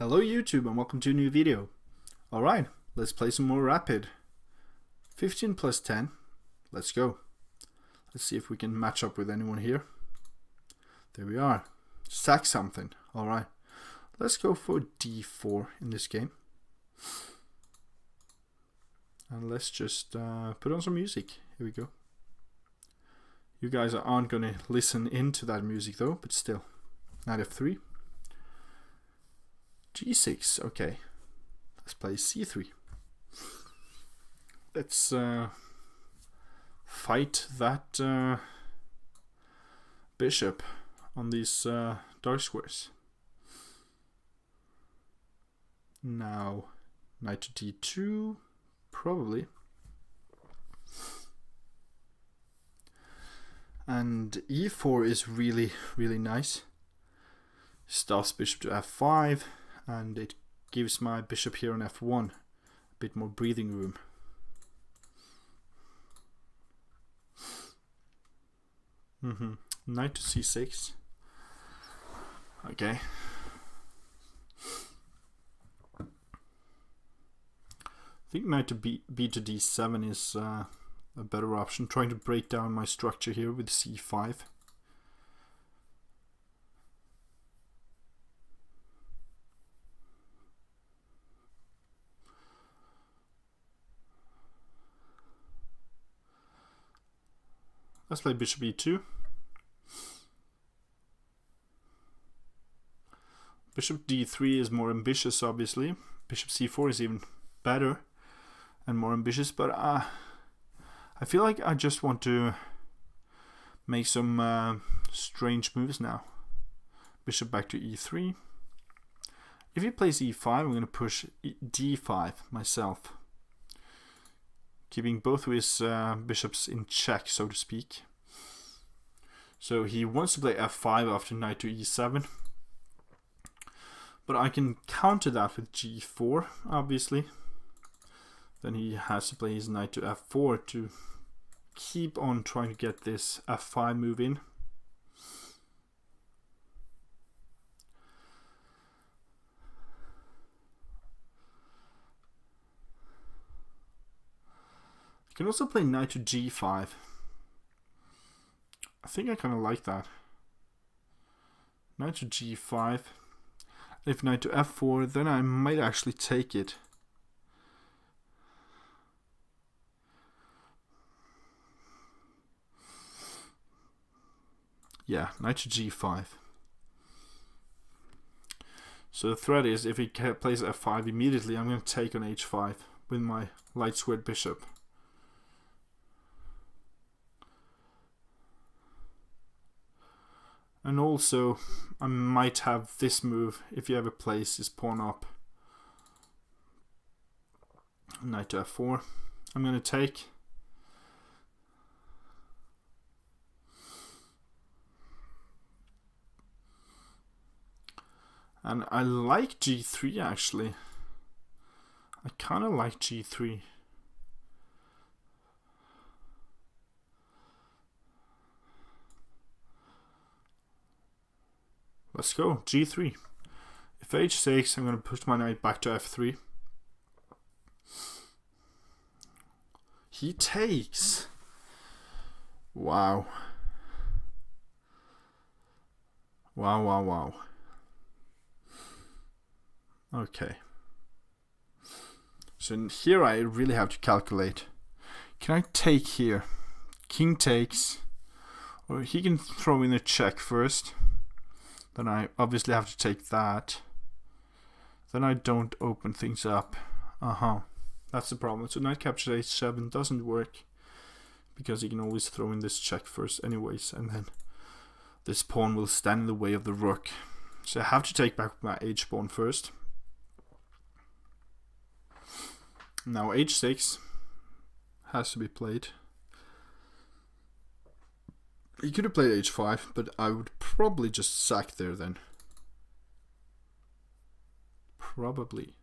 Hello YouTube and welcome to a new video. Alright, let's play some more Rapid. 15 plus 10. Let's go. Let's see if we can match up with anyone here. There we are. Sack something. Alright. Let's go for d4 in this game. And let's just put on some music. Here we go. You guys aren't going to listen into that music though, but still. Knight f3. g6, okay. Let's play c3. Let's fight that bishop on these dark squares. Now, knight to d2, probably. And e4 is really, really nice. Stuffs bishop to f5, and it gives my bishop here on f1 a bit more breathing room. Knight to c6. Okay. I think knight to b to d7 is a better option. Trying to break down my structure here with c5. Let's play bishop e2. Bishop d3 is more ambitious, obviously. Bishop c4 is even better and more ambitious, but I feel like I just want to make some strange moves now. Bishop back to e3. If he plays e5, I'm going to push d5 myself, keeping both of his bishops in check, so to speak. So he wants to play f5 after knight to e7. But I can counter that with g4, obviously. Then he has to play his knight to f4 to keep on trying to get this f5 move in. You can also play knight to g5. I think I kind of like that. Knight to g5. If knight to f4, then I might actually take it. Yeah, knight to g5. So the threat is, if he plays f5 immediately, I'm going to take on h5 with my light squared bishop. And also, I might have this move if he ever plays his pawn up. Knight to f4. I'm going to take. And I like g3 actually. I kind of like g3. Let's go, g3. If h6, I'm going to push my knight back to f3. He takes. Wow. Wow, wow, wow. Okay. So here I really have to calculate. Can I take here? King takes. Or he can throw in a check first. Then I obviously have to take that. Then I don't open things up. That's the problem. So knight captures h7 doesn't work, because he can always throw in this check first anyways, and then this pawn will stand in the way of the rook. So I have to take back my h pawn first. Now h6 has to be played. He could have played h5, but I would probably just sack there then. Probably.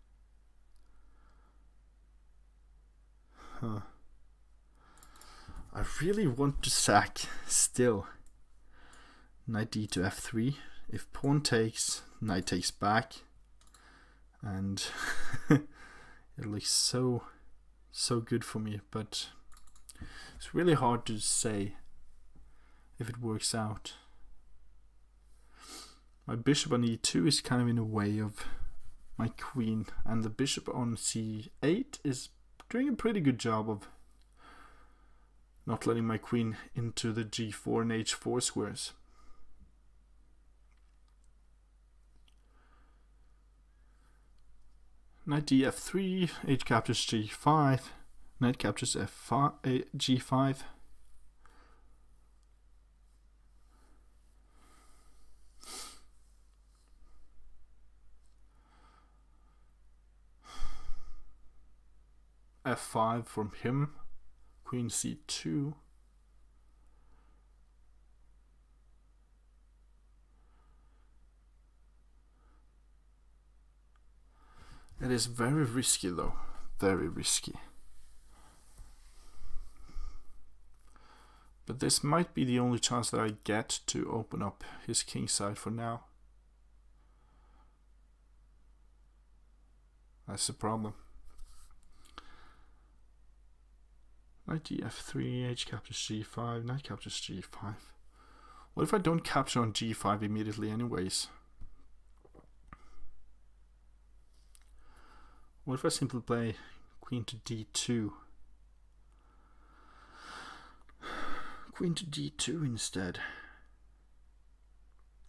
I really want to sack still. Knight d to f3. If pawn takes, knight takes back. and it looks so good for me, but it's really hard to say if it works out. My bishop on e2 is kind of in the way of my queen, and the bishop on c8 is doing a pretty good job of not letting my queen into the g4 and h4 squares. Knight df3, h captures g5, knight captures f5, g5. f5 from him, queen c2. It is very risky though, very risky. But this might be the only chance that I get to open up his king side for now. That's the problem. Knight df3, h captures g5, knight captures g5. What if I don't capture on g5 immediately anyways? What if I simply play queen to d2? Queen to d2 instead.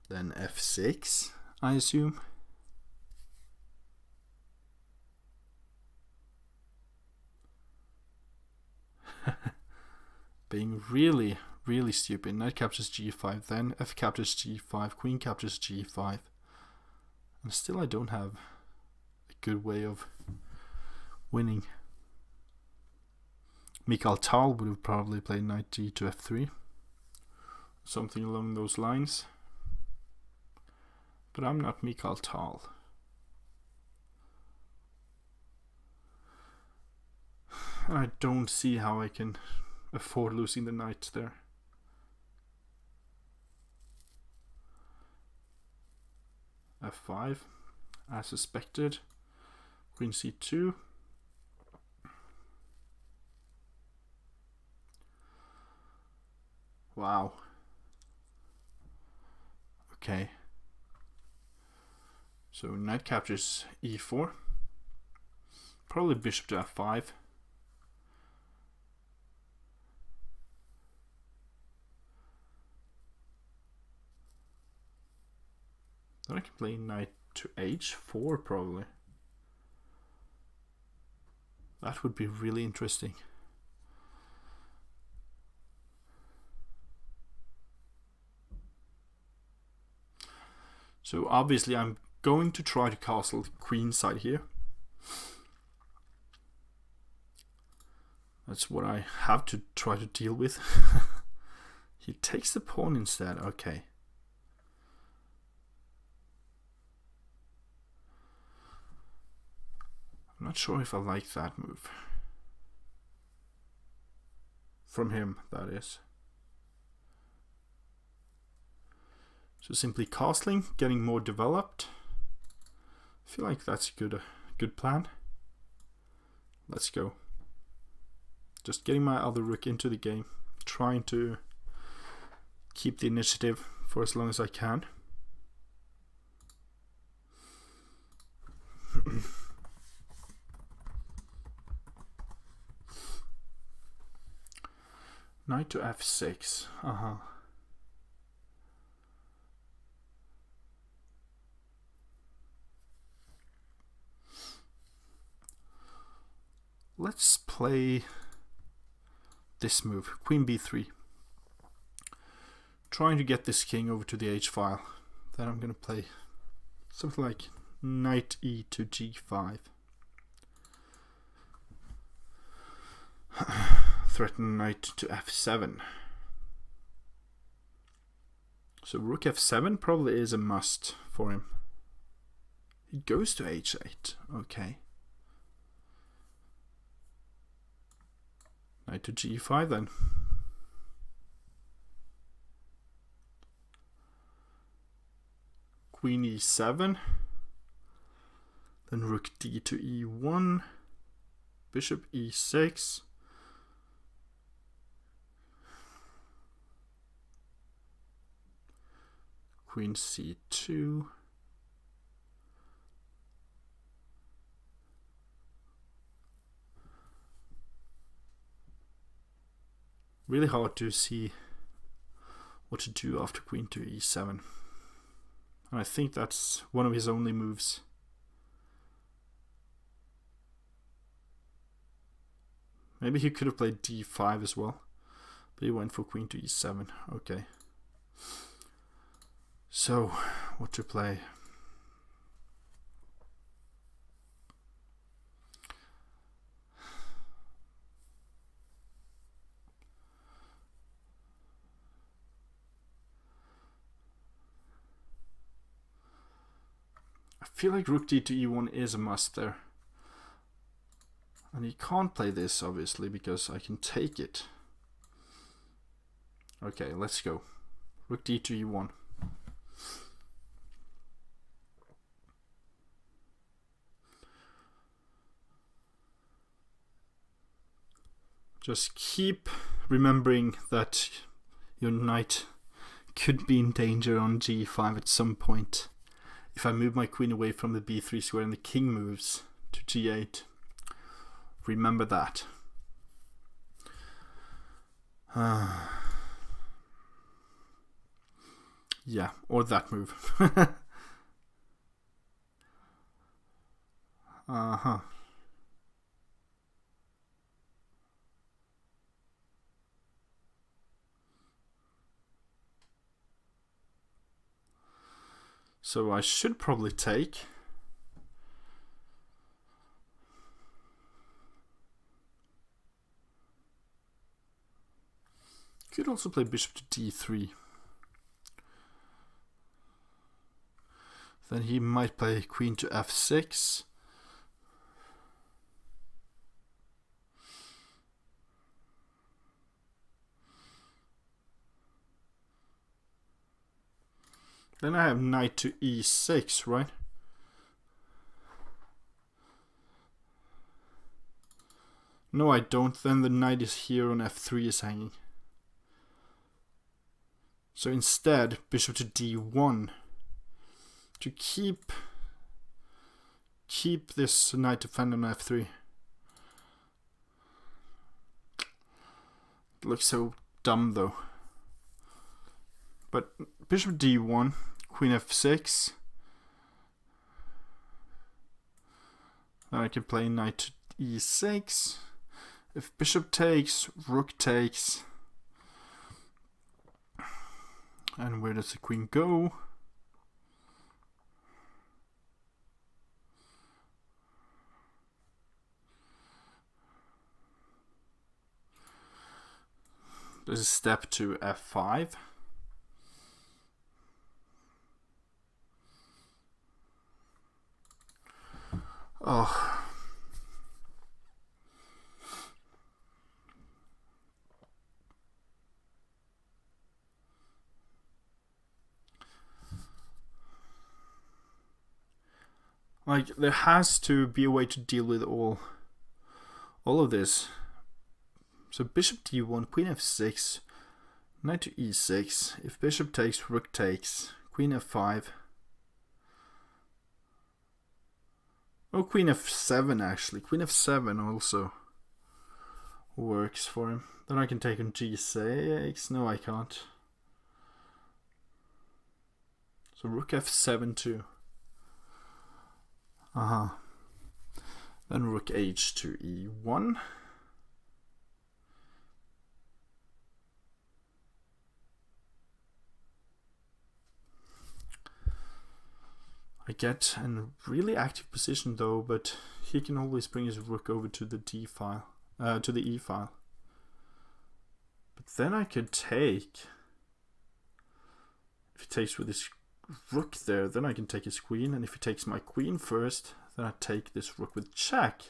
Then f6, I assume. Being really stupid. Knight captures g5, then f captures g5, queen captures g5. And still I don't have a good way of winning. Mikhail Tal would have probably played knight d to f3. Something along those lines. But I'm not Mikhail Tal. I don't see how I can afford losing the knight there. f5, as suspected. Queen c2. Wow. Okay. So knight captures e4. Probably bishop to f5. Then I can play knight to h4 probably. That would be really interesting. So obviously I'm going to try to castle the queen side here. That's what I have to try to deal with. He takes the pawn instead, okay. I'm not sure if I like that move. From him, that is. So simply castling, getting more developed. I feel like that's a good plan. Let's go. Just getting my other rook into the game. Trying to keep the initiative for as long as I can. Knight to f6. Let's play this move, queen b3. Trying to get this king over to the h file. Then I'm going to play something like knight e to g5. Threaten knight to f7. So rook f7 probably is a must for him. He goes to h8. Okay. Knight to g5 then. Queen e7. Then rook d to e1, bishop e6. Queen c2. Really hard to see what to do after queen to e7. And I think that's one of his only moves. Maybe he could have played d5 as well, but he went for queen to e7. Okay. So, what to play? I feel like rook d to e1 is a must there. And he can't play this, obviously, because I can take it. Okay, let's go. Rook d to e1. Just keep remembering that your knight could be in danger on g5 at some point. If I move my queen away from the b3 square and the king moves to g8, remember that. Yeah, or that move. Uh-huh. So I should probably take. Could also play bishop to d3. Then he might play queen to f6. Then I have knight to e6, right? No, I don't. Then the knight is here on f3 is hanging. So instead, bishop to d1 to keep this knight defending on f3. It looks so dumb though. But bishop d1, queen f6. Then I can play knight to e6. If bishop takes, rook takes. And where does the queen go? There's a step to f5. Oh. Like, there has to be a way to deal with all of this. So bishop d1, queen f6, knight to e6. If bishop takes, rook takes, queen f5. Oh, queen f7 actually. Queen f7 also works for him. Then I can take on g6. No, I can't. So rook f7 too. Then rook h to e1. I get a really active position though, but he can always bring his rook over to the d file, to the e file. But then I could take. If he takes with his rook there, then I can take his queen, and if he takes my queen first, then I take this rook with check.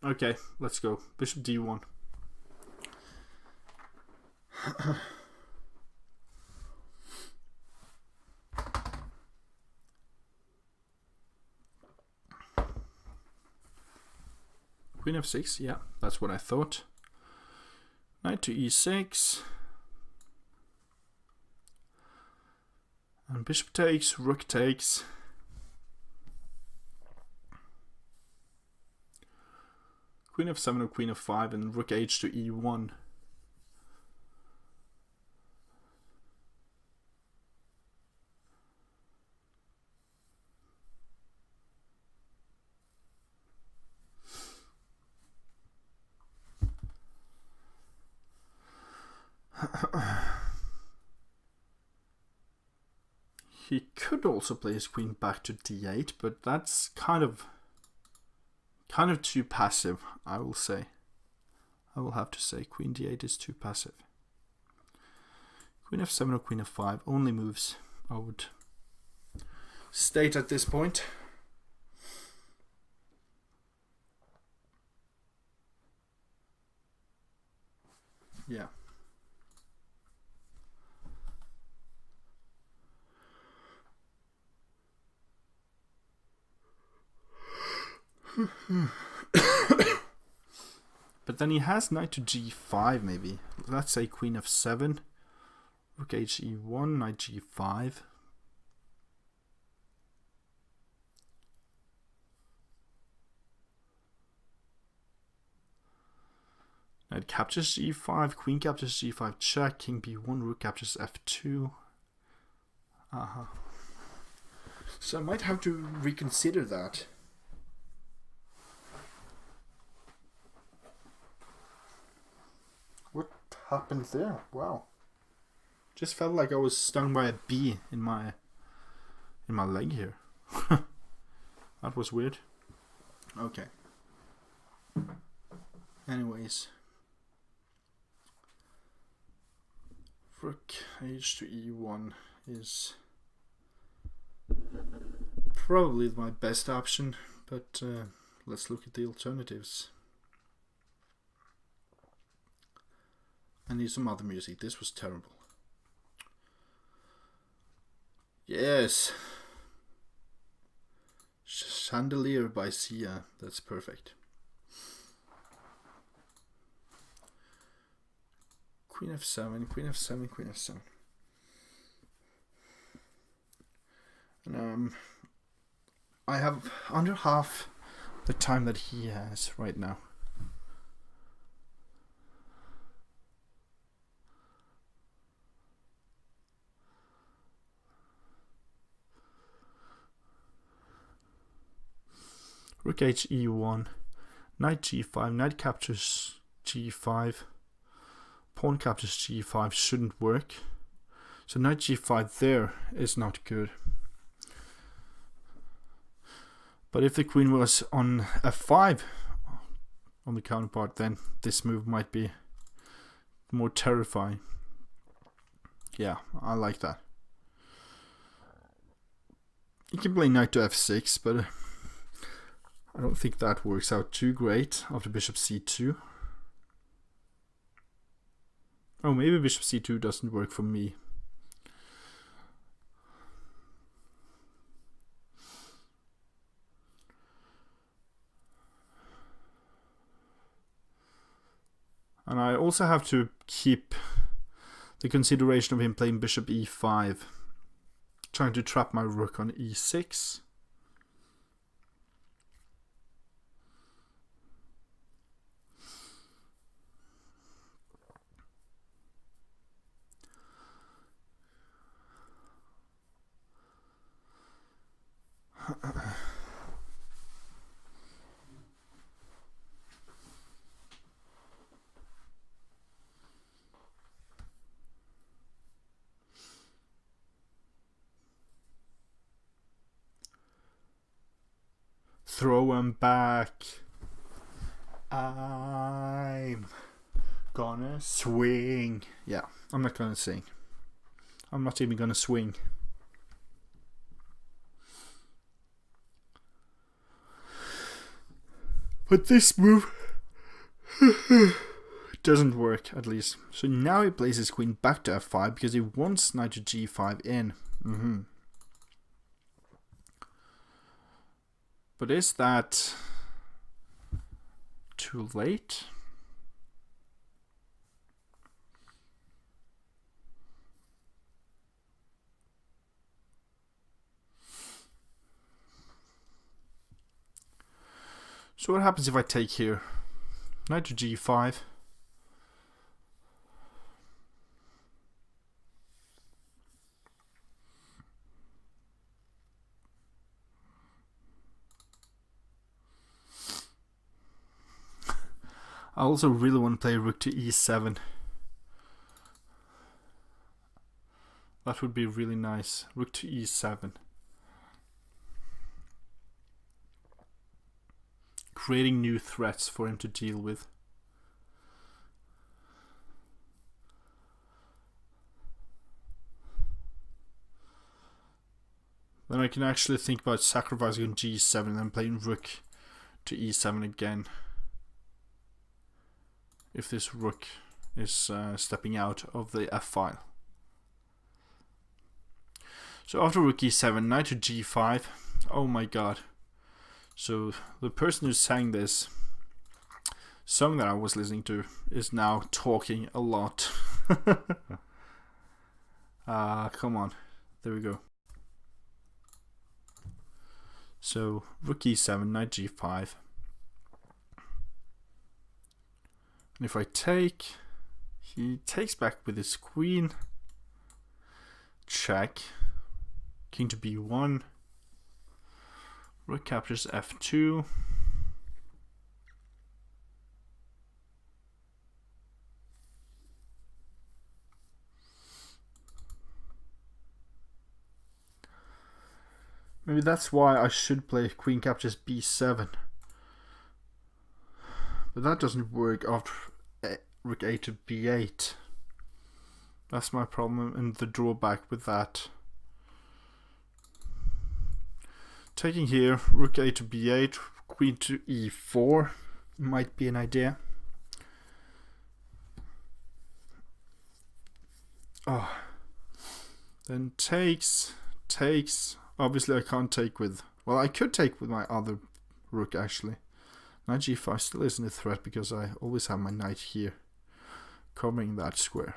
Okay, let's go. Bishop d1. queen f6, yeah, that's what I thought. Knight to e6. And bishop takes, rook takes. Queen f7 or queen f5 and rook h to e1. He could also play his queen back to d8, but that's kind of too passive, I will say. I will have to say queen d8 is too passive. Queen f7 or queen f5, only moves I would state at this point. Yeah. But then he has knight to g5 maybe. Let's say queen f7, rook h e1, knight g5. Knight captures g5, queen captures g5 check, king b1, rook captures f2. So I might have to reconsider that. What happened there? Wow. Just felt like I was stung by a bee in my leg here. That was weird. Okay. Anyways. Rook h to e1 is probably my best option, but let's look at the alternatives. I need some other music. This was terrible. Yes. Chandelier by Sia. That's perfect. Queen f7, queen f7, queen f7. And I have under half the time that he has right now. Rook h e1, knight g5, knight captures g5, pawn captures g5 shouldn't work. So knight g5 there is not good. But if the queen was on f5 on the counterpart, then this move might be more terrifying. Yeah, I like that. You can play knight to f6, but I don't think that works out too great after bishop c2. Oh, maybe bishop c2 doesn't work for me. And I also have to keep the consideration of him playing bishop e5, trying to trap my rook on e6. Throw him back. I'm gonna swing. Yeah, I'm not gonna sing. I'm not even gonna swing. But this move doesn't work, at least. So now he plays his queen back to f5 because he wants knight to g5 in. But is that too late. So what happens if I take here? Knight to g5. I also really want to play rook to e7. That would be really nice. Rook to e7. Creating new threats for him to deal with. Then I can actually think about sacrificing on g7 and then playing rook to e7 again. If this rook is stepping out of the f-file. So after rook e7, knight to g5. Oh my god. So the person who sang this song that I was listening to is now talking a lot. Come on. There we go. So rook e7, knight g5. And if I take, he takes back with his queen. Check. King to b1. Rook captures f2. Maybe that's why I should play queen captures b7. But that doesn't work after rook a to b8. That's my problem and the drawback with that. Taking here, rook a to b8, queen to e4 might be an idea. Oh. Then takes. Obviously I can't take with, well I could take with my other rook actually. Knight g5 still isn't a threat because I always have my knight here covering that square.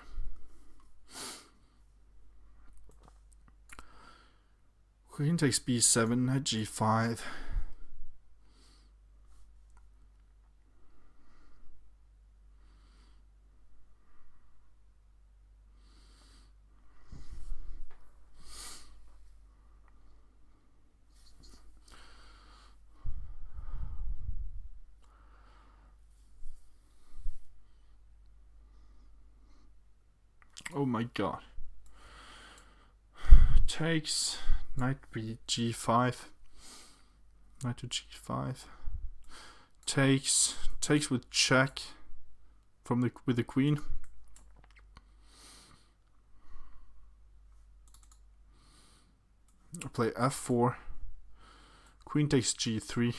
Queen takes b7, knight g5. Oh my god. Takes. Knight g5. Knight to g5. Takes with check from with the queen. I play f4. Queen takes g3.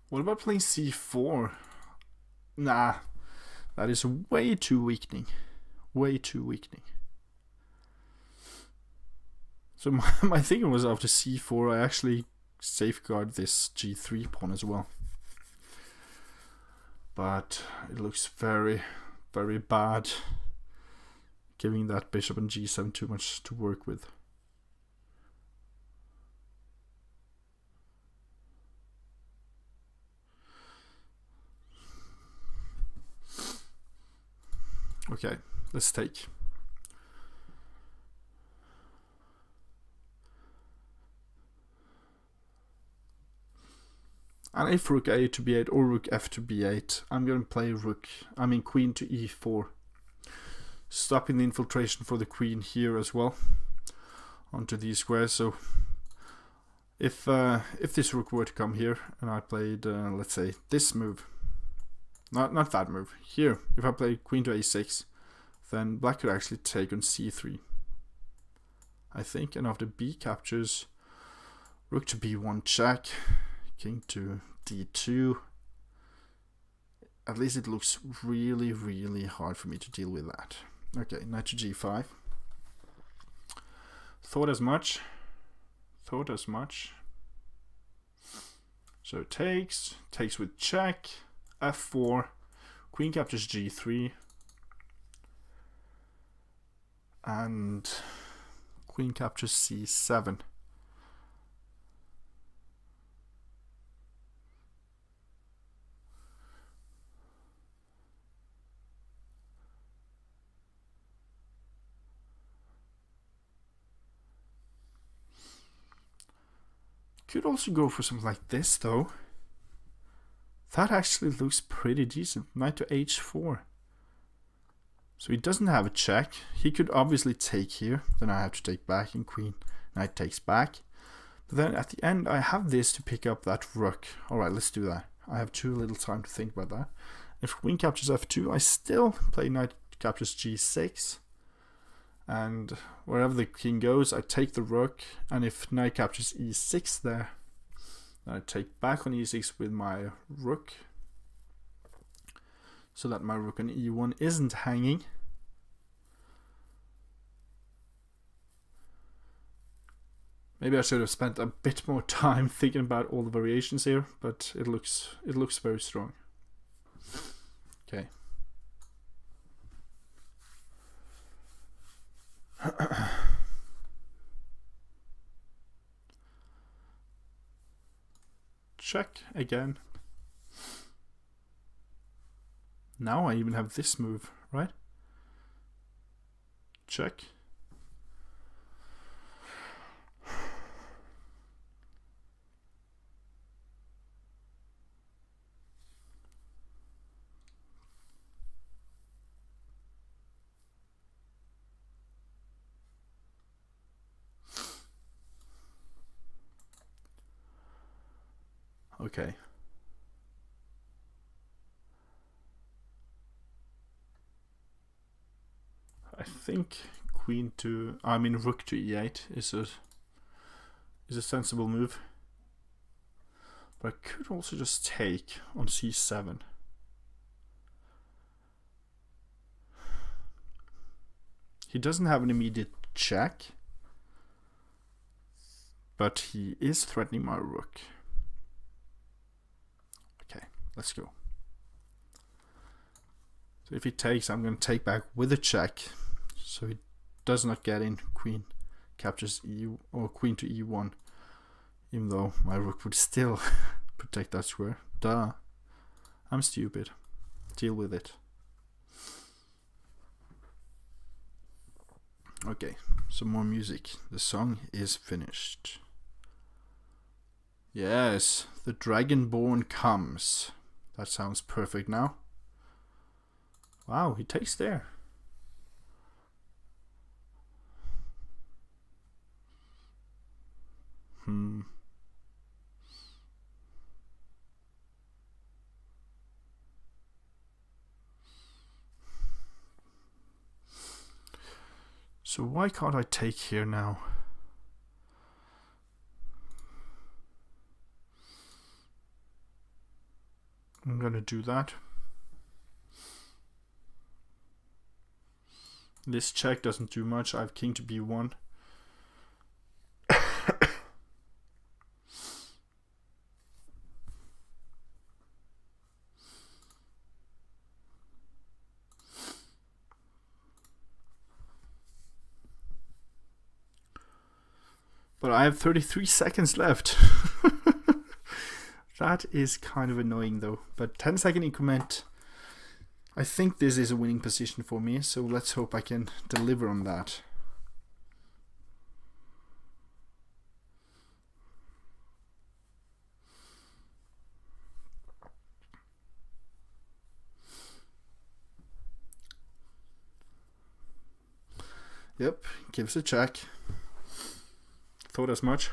What about playing c4? Nah, that is way too weakening. Way too weakening. So my thinking was after c4 I actually safeguard this g3 pawn as well. But it looks very, very bad. Giving that bishop and g7 too much to work with. Okay, let's take. And if rook a to b8 or rook f to b8, I'm going to play queen to e4. Stopping the infiltration for the queen here as well onto these squares. So if this rook were to come here and I played let's say this move, not that move, here, if I play queen to a6, then black could actually take on c3, I think, and after b captures, rook to b1 check, king to d2, at least it looks really, really hard for me to deal with that. Okay, knight to g5. Thought as much. So it takes with check, f4, queen captures g3, and queen captures c7. Could also go for something like this though. That actually looks pretty decent. Knight to h4. So he doesn't have a check. He could obviously take here. Then I have to take back and queen. Knight takes back. But then at the end I have this to pick up that rook. Alright, let's do that. I have too little time to think about that. If queen captures f2, I still play knight captures g6. And wherever the king goes, I take the rook. And if knight captures e6 there, then I take back on e6 with my rook, so that my rook on e1 isn't hanging. Maybe I should have spent a bit more time thinking about all the variations here, but it looks very strong. Okay. Check again. Now I even have this move, right? Check. Okay. I think rook to e8 is a sensible move. But I could also just take on c7. He doesn't have an immediate check, but he is threatening my rook. Okay, let's go. So if he takes, I'm going to take back with a check, so he does not get in. Queen captures queen to e1, even though my rook would still protect that square. Duh, I'm stupid. Deal with it. Okay, some more music. The song is finished. Yes, the Dragonborn comes. That sounds perfect now. Wow, he takes there. So why can't I take here now? I'm gonna do that. This check doesn't do much. I have king to b1. But I have 33 seconds left. That is kind of annoying though. But 10-second increment. I think this is a winning position for me, so let's hope I can deliver on that. Yep, gives a check. Thought as much.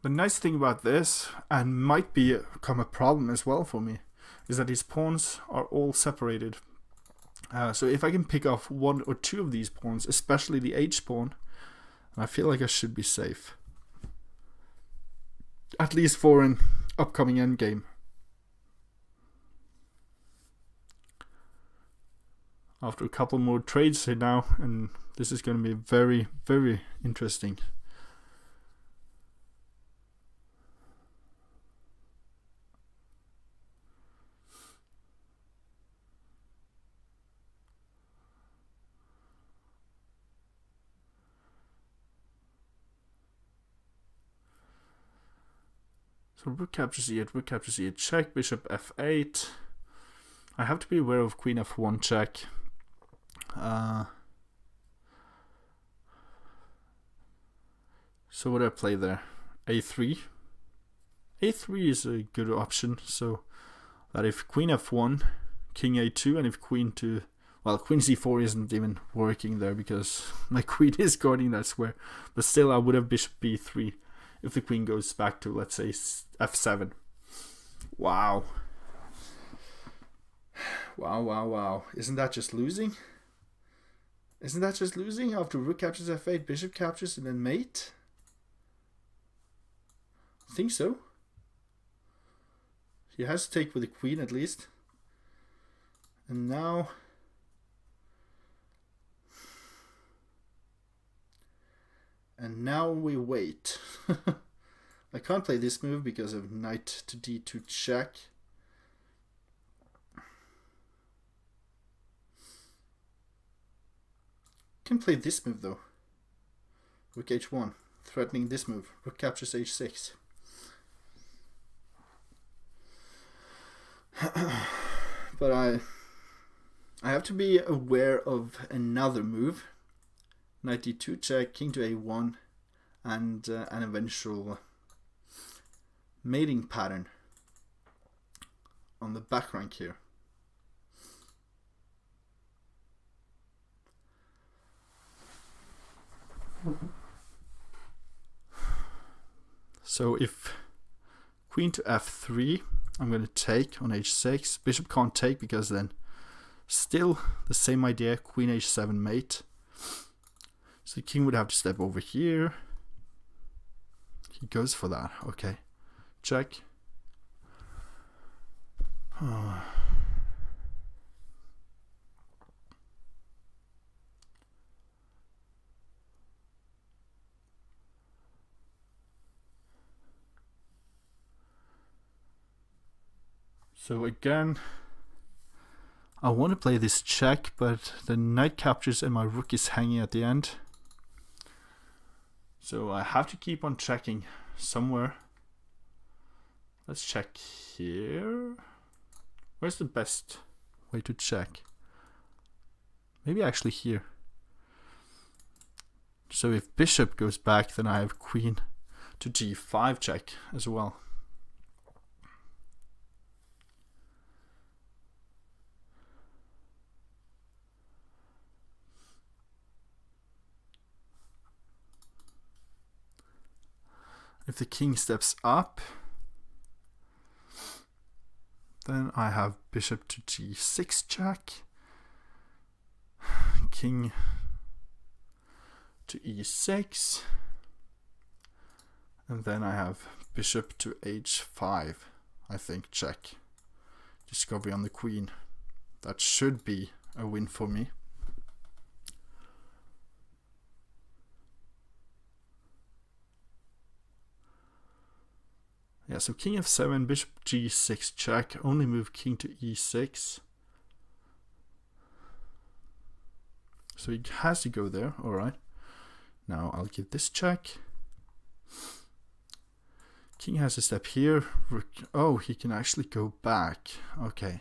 The nice thing about this, and might become a problem as well for me, is that his pawns are all separated. So if I can pick off one or two of these pawns, especially the H pawn, I feel like I should be safe. At least for an upcoming endgame. After a couple more trades here now, and this is going to be very, very interesting. So rook captures e8, rook captures e8 check, bishop f8. I have to be aware of queen f1 check. So what do I play there? a3. a3 is a good option, so that if queen f1, king a2, and if queen to, well, queen c4 isn't even working there because my queen is guarding that square, but still I would have bishop b3 if the queen goes back to, let's say, f7. Wow. Wow. Isn't that just losing? Isn't that just losing after rook captures f8, bishop captures, and then mate? I think so. He has to take with the queen at least. And now... we wait. I can't play this move because of knight to d2 check. Can play this move though. Rook h1, threatening this move. Rook captures h6. But I have to be aware of another move. Knight d2 check, king to a1, and an eventual mating pattern on the back rank here. So if queen to f3, I'm going to take on h6. Bishop can't take because then still the same idea, queen h7 mate. So the king would have to step over here. He goes for that. Okay. Check. Oh. So again, I want to play this check, but the knight captures and my rook is hanging at the end. So I have to keep on checking somewhere. Let's check here. Where's the best way to check? Maybe actually here. So if bishop goes back, then I have queen to g5 check as well. If the king steps up, then I have bishop to g6 check, king to e6, and then I have bishop to h5, I think, check. Discovery on the queen. That should be a win for me. Yeah, so king f7, bishop g6 check, only move king to e6. So he has to go there, alright. Now I'll give this check. King has to step here. Oh, he can actually go back. Okay.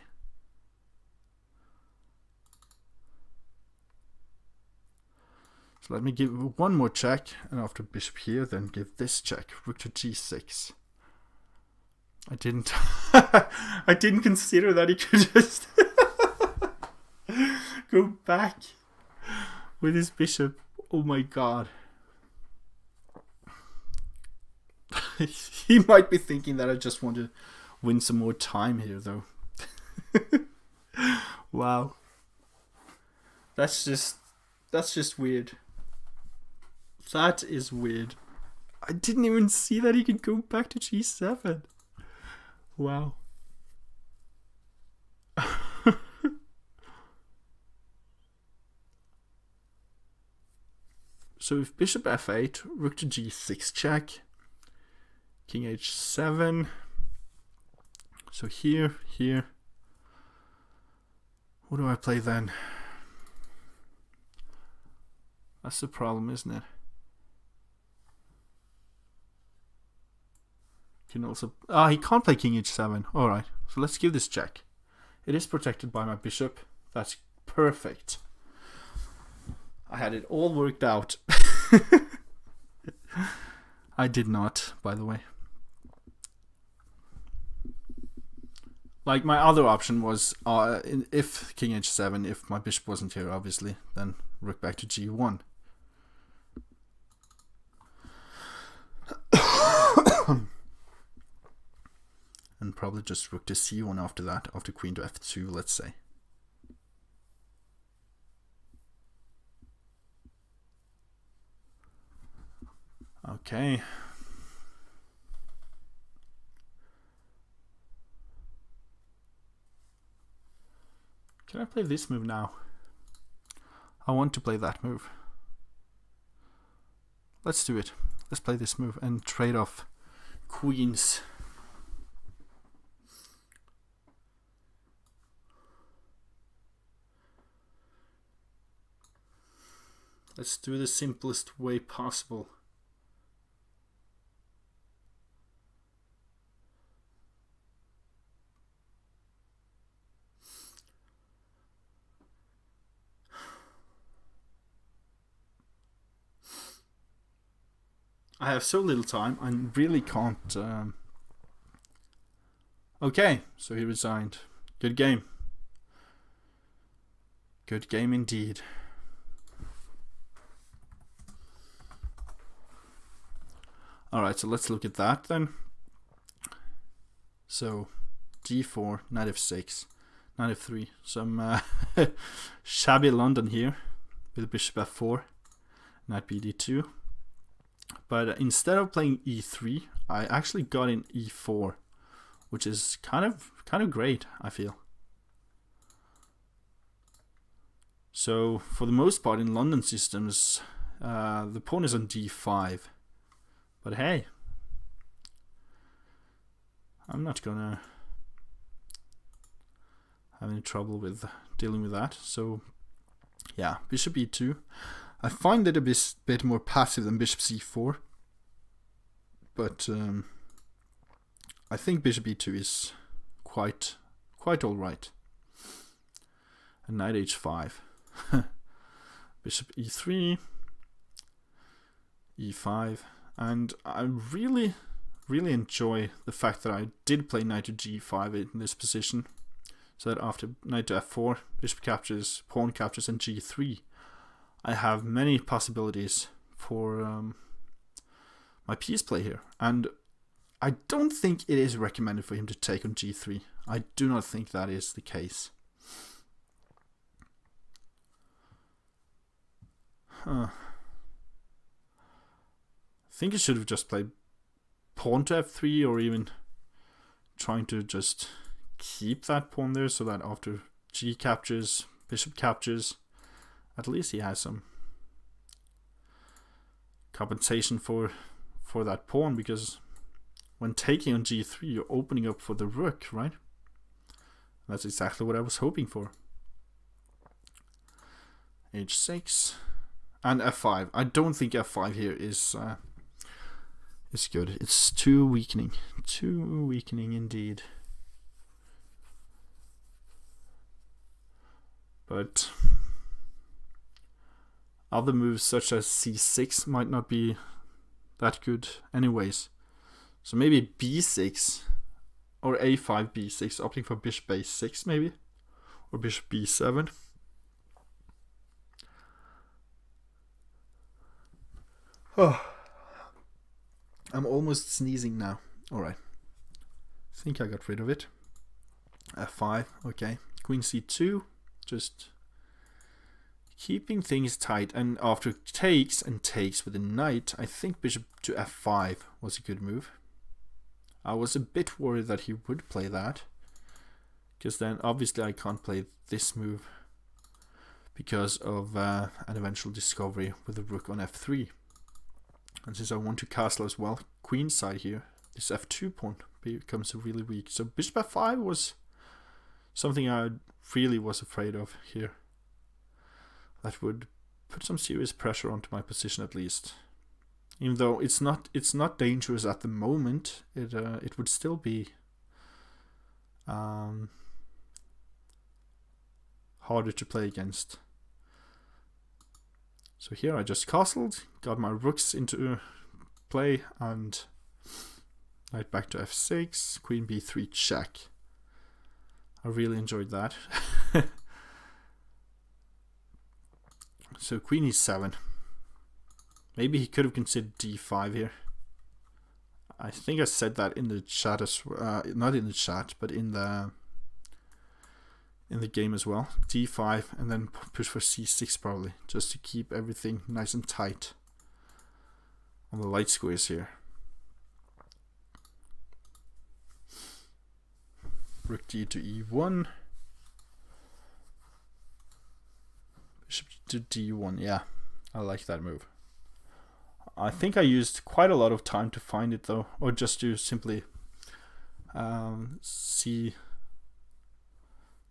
So let me give one more check, and after bishop here, then give this check. Rook to g6. I didn't I didn't consider that he could just go back with his bishop. Oh my god. He might be thinking that I just want to win some more time here, though. Wow. That's just weird. That is weird. I didn't even see that he could go back to g7. Wow. So if bishop f8, rook to g6 check, king h7. So here. What do I play then? That's the problem, isn't it? Can also... he can't play king h7. Alright, so let's give this check. It is protected by my bishop. That's perfect. I had it all worked out. I did not, by the way. Like, my other option was, if king h7, if my bishop wasn't here, obviously, then rook back to g1. And probably just rook to c1 after that, after queen to f2, let's say. Okay. Can I play this move now? I want to play that move. Let's do it. Let's play this move and trade off queens. Let's do it the simplest way possible. I have so little time, I really can't... Okay, so he resigned. Good game. Good game indeed. Alright, so let's look at that then. So, d4, knight f6, knight f3. Some shabby London here with bishop f4, knight bd2. But instead of playing e3, I actually got in e4, which is kind of great, I feel. So for the most part in London systems, the pawn is on d5. But hey, I'm not gonna have any trouble with dealing with that. So yeah, bishop e2. I find it a bit more passive than bishop c4, but I think bishop e2 is quite all right. And knight h5, bishop e3, e5, and I really enjoy the fact that I did play knight to g5 in this position, so that after knight to f4, bishop captures, pawn captures, and g3. I have many possibilities for my piece play here, and I don't think it is recommended for him to take on g3. I do not think that is the case. I think he should have just played pawn to f3, or even trying to just keep that pawn there so that after g captures, bishop captures, at least he has some compensation for that pawn, because when taking on g3 you're opening up for the rook, right? That's exactly what I was hoping for. h6 and f5. I don't think f5 here is good. It's too weakening indeed. But other moves such as c6 might not be that good anyways. So maybe b6 or a5 b6, opting for bishop a6 maybe, or bishop b7. Oh. I'm almost sneezing now. Alright. I think I got rid of it. F5, okay. Queen C2, just keeping things tight. And after takes and takes with the knight, I think bishop to F5 was a good move. I was a bit worried that he would play that, because then obviously I can't play this move because of an eventual discovery with the rook on F3. And since I want to castle as well, queenside here, this F2 pawn becomes really weak. So bishop F5 was something I really was afraid of here. That would put some serious pressure onto my position at least. Even though it's not dangerous at the moment, it would still be harder to play against. So here I just castled, got my rooks into play, and knight back to F6, queen B3 check. I really enjoyed that. So queen E7. Maybe he could have considered D5 here. I think I said that in the chat as not in the chat, but in the game as well. D5 and then push for C6 probably, just to keep everything nice and tight on the light squares here. Rook D to E1. Bishop to D1, yeah, I like that move. I think I used quite a lot of time to find it though, or just to simply see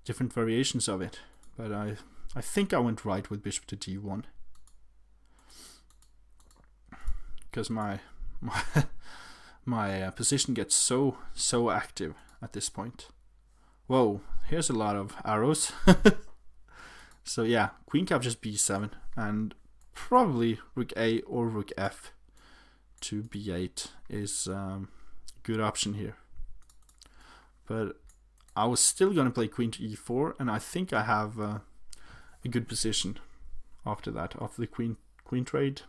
different variations of it. But I think I went right with bishop to D1, because my position gets so active at this point. Whoa, here's a lot of arrows. So yeah, queen captures B7 and probably rook A or rook F to B8 is a good option here. But I was still going to play queen to E4, and I think I have a good position after that, after the queen trade.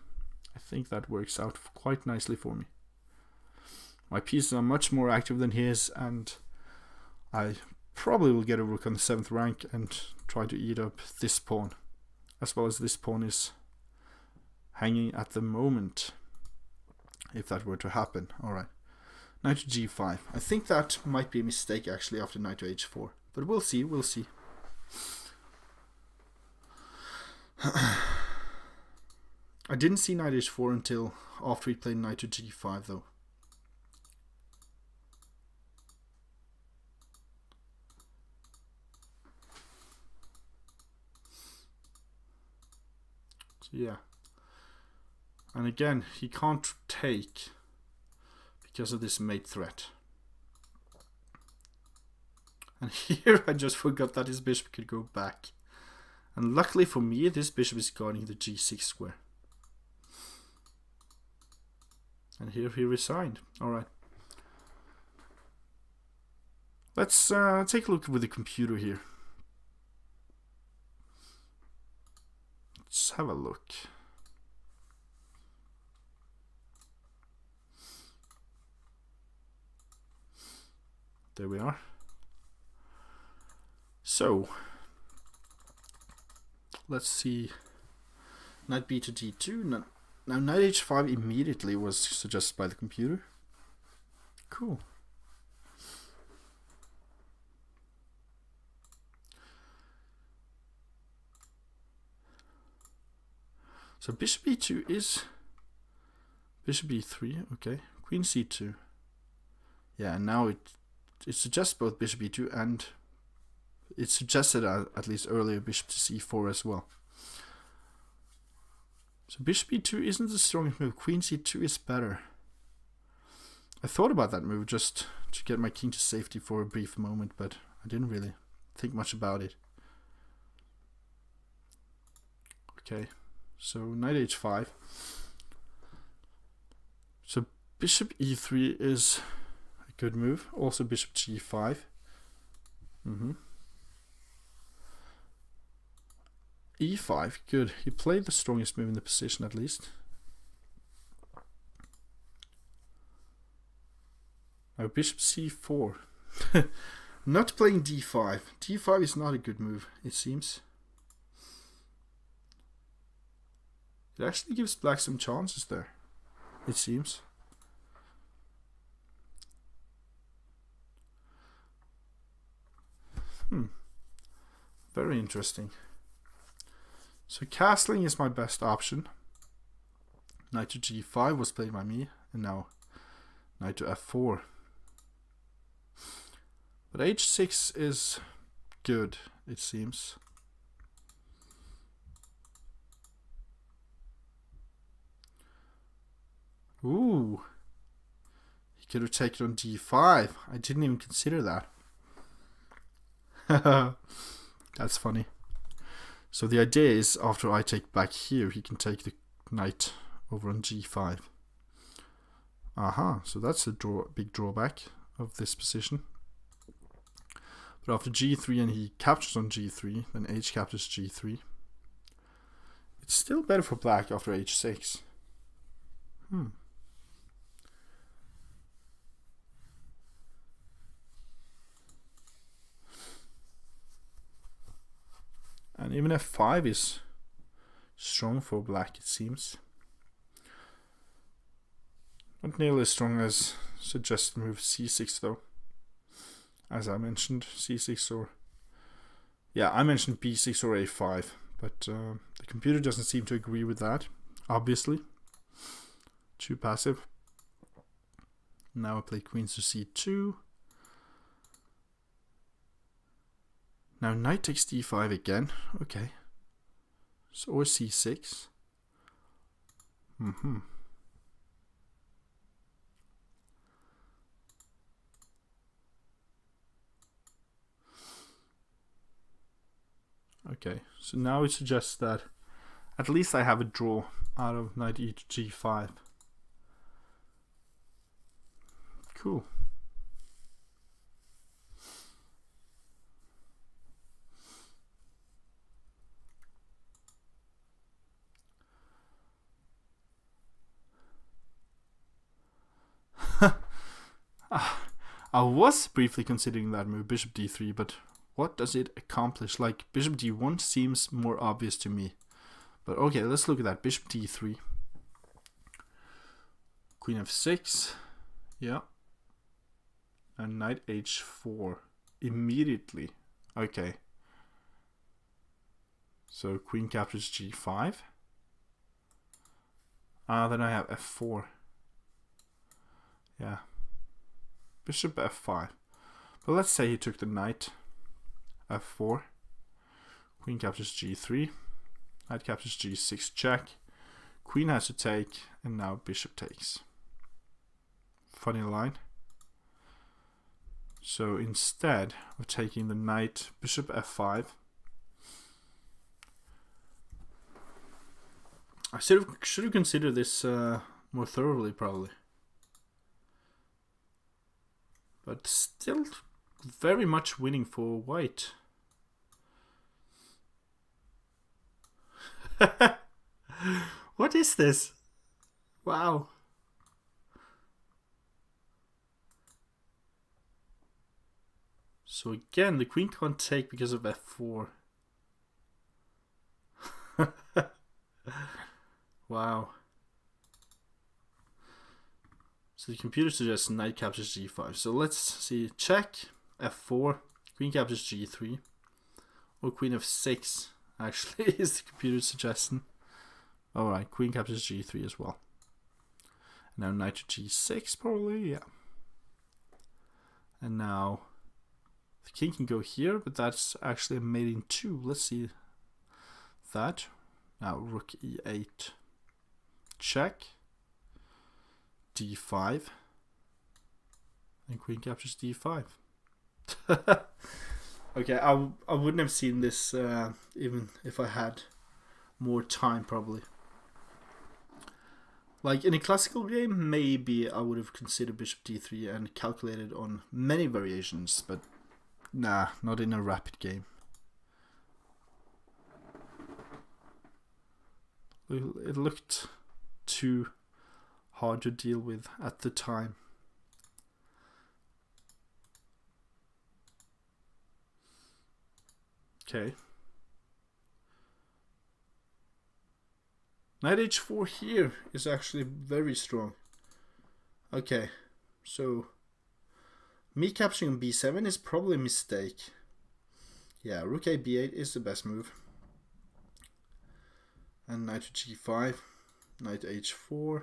I think that works out quite nicely for me. My pieces are much more active than his, and I probably will get a rook on the 7th rank and try to eat up this pawn, as well as this pawn is hanging at the moment, if that were to happen. Alright, knight to G5. I think that might be a mistake actually after knight to H4, but we'll see, we'll see. I didn't see knight H4 until after he played knight to G5 though. So yeah. And again, he can't take because of this mate threat. And here I just forgot that his bishop could go back. And luckily for me, this bishop is guarding the G6 square. And here he resigned. Alright. Let's take a look with the computer here. Let's have a look. There we are. So, let's see. Knight B to D2. Now knight H5 immediately was suggested by the computer. Cool. So bishop E2 is bishop E3. Okay, queen C2. Yeah, and now it suggests both bishop E2 and it suggested at least earlier bishop to C4 as well. So bishop E2 isn't the strongest move. Queen C2 is better. I thought about that move just to get my king to safety for a brief moment, but I didn't really think much about it. Okay, so knight H5. So bishop E3 is a good move. Also bishop G5. E5, good. He played the strongest move in the position at least. Now bishop c4. Not playing d5. d5 is not a good move, it seems. It actually gives black some chances there, it seems. Very interesting. So castling is my best option. Knight to g5 was played by me, and now knight to f4. But h6 is good, it seems. Ooh. He could have taken on d5. I didn't even consider that. That's funny. So the idea is, after I take back here, he can take the knight over on g5. Aha, so that's a big drawback of this position. But after g3 and he captures on g3, then h captures g3. It's still better for black after h6. And even f5 is strong for black, it seems. Not nearly as strong as suggested move c6 though. As I mentioned, c6 or... yeah, I mentioned b6 or a5, but the computer doesn't seem to agree with that, obviously. Too passive. Now I play queen to c2. Now knight takes d5 again. Okay. So or c6. Okay, so now it suggests that at least I have a draw out of knight e to g5. Cool. I was briefly considering that move, bishop d3, but what does it accomplish? Like, bishop d1 seems more obvious to me. But okay, let's look at that. Bishop d3. Queen f6. Yeah. And knight h4. Immediately. Okay. So queen captures g5. Then I have f4. Yeah. Bishop f5. But let's say he took the knight. f4. Queen captures g3. Knight captures g6 check. Queen has to take, and now bishop takes. Funny line. So instead of taking the knight, bishop f5, I should have considered this more thoroughly, probably. But still very much winning for white. What is this? Wow. So again, the queen can't take because of f4. Wow. So the computer suggests knight captures g5. So let's see. Check, f4, queen captures g3, or queen f6 actually is the computer suggestion. Alright, queen captures g3 as well. Now knight to g6 probably, yeah. And now the king can go here, but that's actually a mate in 2. Let's see that. Now rook e8. Check. d5. And queen captures d5. Okay, I wouldn't have seen this even if I had more time, probably. Like in a classical game, maybe I would have considered bishop d3 and calculated on many variations, but nah, not in a rapid game. It looked too hard to deal with at the time. Okay. Knight h4 here is actually very strong. Okay, so me capturing b7 is probably a mistake. Yeah, rook a b8 is the best move. And knight to g5, knight h4.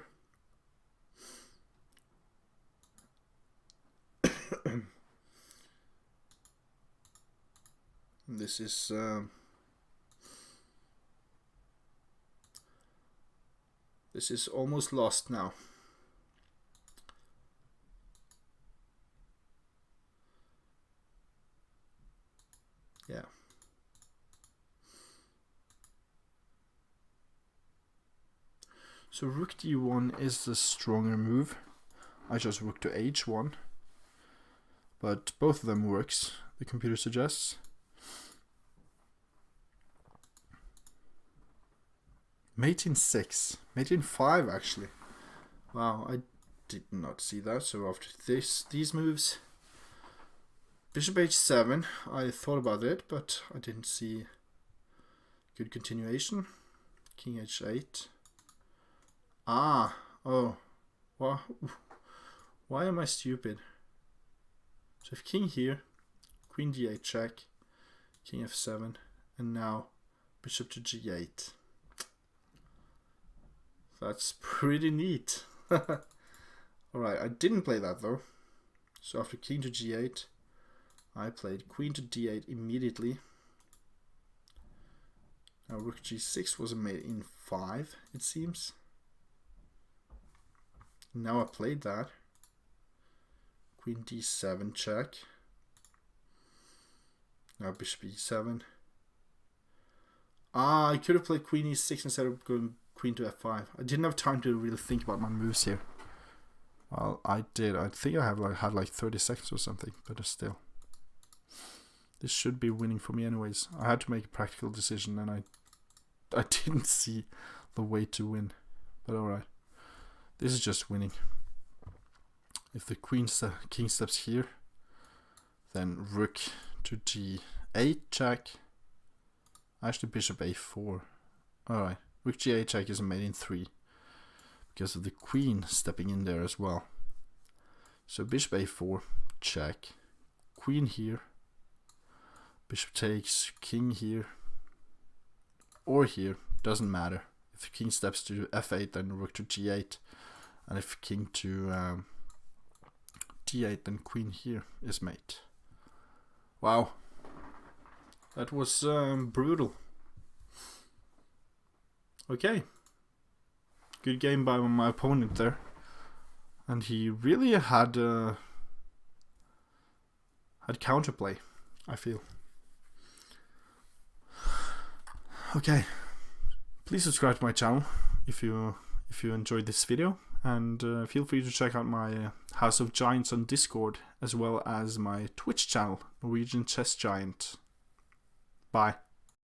This is almost lost now. Yeah. So rook d1 is the stronger move. I chose rook to h1. But both of them works, the computer suggests. Mate in 6. Mate in 5 actually. Wow, I did not see that. So after these moves, bishop h7, I thought about it, but I didn't see good continuation. King h8. Ah, oh, why am I stupid? So if king here, queen d8 check, king f7, and now bishop to g8. That's pretty neat. Alright, I didn't play that though. So after king to g8, I played queen to d8 immediately. Now rook g6 was made in 5, it seems. Now I played that. Queen d7 check. Now bishop e7. Ah, I could have played queen e6 instead of going queen to f5. I didn't have time to really think about my moves here. Well, I did. I think I had like 30 seconds or something, but still. This should be winning for me anyways. I had to make a practical decision and I didn't see the way to win. But alright. This is just winning. If the king steps here, then rook to g8 check. Actually bishop a4. Alright. Rook g8 check is made in 3 because of the queen stepping in there as well. So bishop a4 check, queen here, bishop takes, king here, or here, doesn't matter. If the king steps to f8, then rook to g8, and if king to d8, then queen here is mate. Wow, that was brutal. Okay, good game by my opponent there, and he really had counterplay, I feel. Okay, please subscribe to my channel if you enjoyed this video, and feel free to check out my House of Giants on Discord, as well as my Twitch channel, Norwegian Chess Giant. Bye.